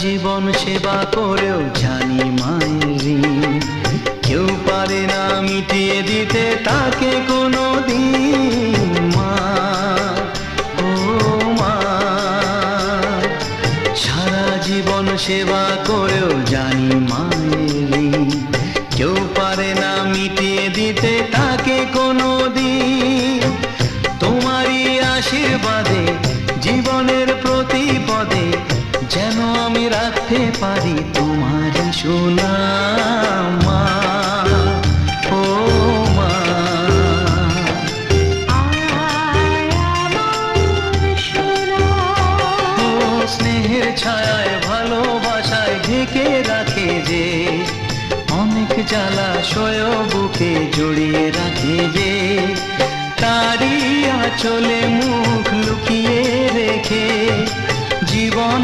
জীবন সেবা করেও জানি মায়ের ঋণ কেউ পারে না মিটিয়ে দিতে তাকে কোনো দিন। মা, ও মা, সারা জীবন সেবা করেও জানি মায়ের ঋণ কেউ পারে না মিটিয়ে দিতে তাকে কোনো দিন। তোমারই আশীর্বাদে জীবনের প্রতি পদে যেন আমি রাখতে পারি তোমারই সুনাম। মা, ও মা, ও স্নেহের ছায়ায় ভালোবাসায় ঢেকে রাখে যে, অনেক জ্বালা সয় বুকে জড়িয়ে রাখে যে, তারই আঁচলে মুখ লুকিয়ে রেখে জীবন